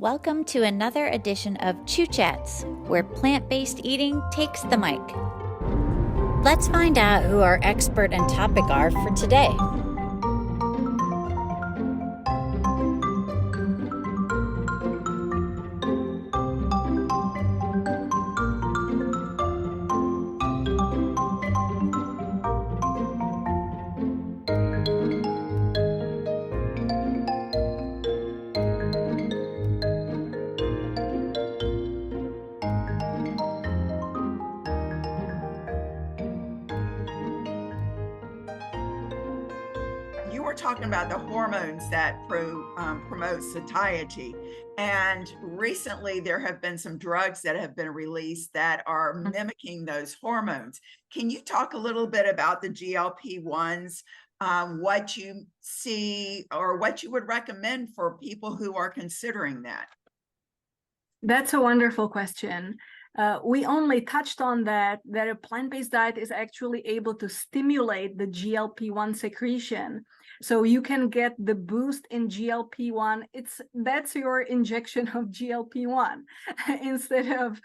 Welcome to another edition of Chew Chats, where plant-based eating takes the mic. Let's find out who our expert and topic are for today. You were talking about the hormones that promote satiety, and recently there have been some drugs that have been released that are mimicking those hormones. Can you talk a little bit about the GLP-1s, what you see or what you would recommend for people who are considering that? That's a wonderful question. We only touched on that a plant-based diet is actually able to stimulate the GLP-1 secretion. So you can get the boost in GLP-1. That's your injection of GLP-1. Instead of,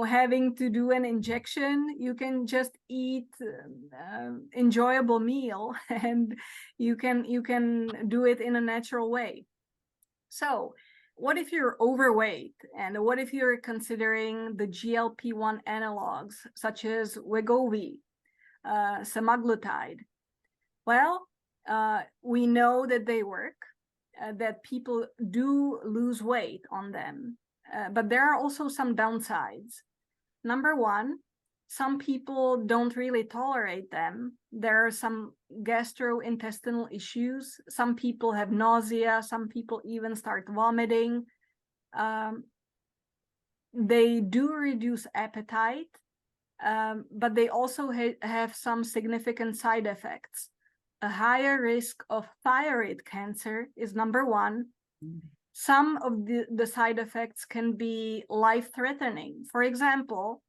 having to do an injection, you can just eat enjoyable meal and you can do it in a natural way. So what if you're overweight, and what if you're considering the GLP-1 analogs such as Wegovy, Semaglutide? Well, we know that they work, that people do lose weight on them, but there are also some downsides. Number one, some people don't really tolerate them. There are some gastrointestinal issues. Some people have nausea. Some people even start vomiting. They do reduce appetite, but they also have some significant side effects. A higher risk of thyroid cancer is number one. Some of the side effects can be life-threatening. For example,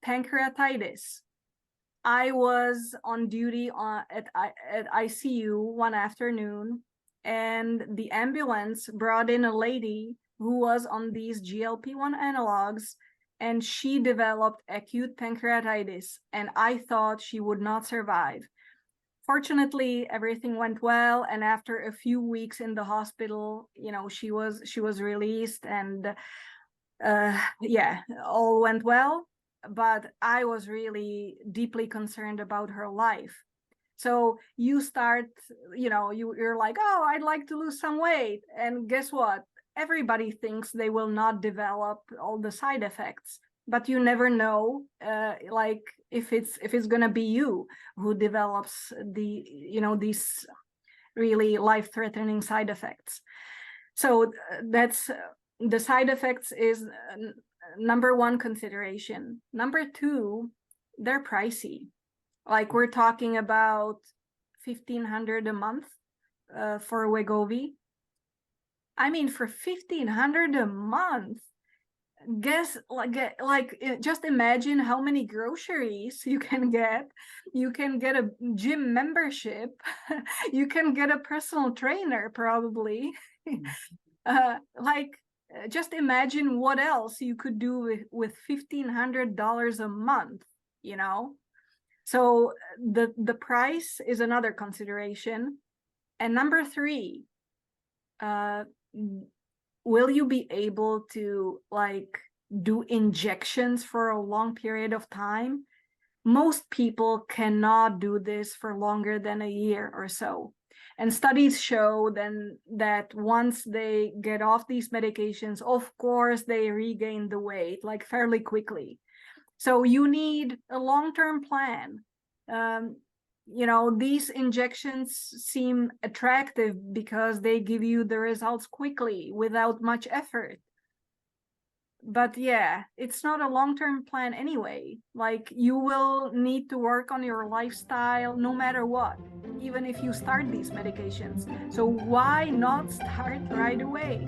pancreatitis. I was on duty at ICU one afternoon, and the ambulance brought in a lady who was on these GLP-1 analogs, and she developed acute pancreatitis, and I thought she would not survive. Fortunately, everything went well, and after a few weeks in the hospital, she was released, and all went well. But I was really deeply concerned about her life. So you start, you're like, oh, I'd like to lose some weight. And guess what? Everybody thinks they will not develop all the side effects, but you never know, if it's going to be you who develops these really life-threatening side effects. So that's the side effects is number one consideration. Number two, they're pricey. Like we're talking about $1,500 a month for Wegovy. I mean, for $1,500 a month, just imagine how many groceries you can get. You can get a gym membership. You can get a personal trainer probably. Just imagine what else you could do with $1,500 a month, So the price is another consideration. And number three, will you be able to do injections for a long period of time? Most people cannot do this for longer than a year or so. And studies show then that once they get off these medications, of course, they regain the weight fairly quickly. So you need a long-term plan. These injections seem attractive because they give you the results quickly without much effort. But yeah, it's not a long-term plan anyway. You will need to work on your lifestyle no matter what, even if you start these medications. So why not start right away?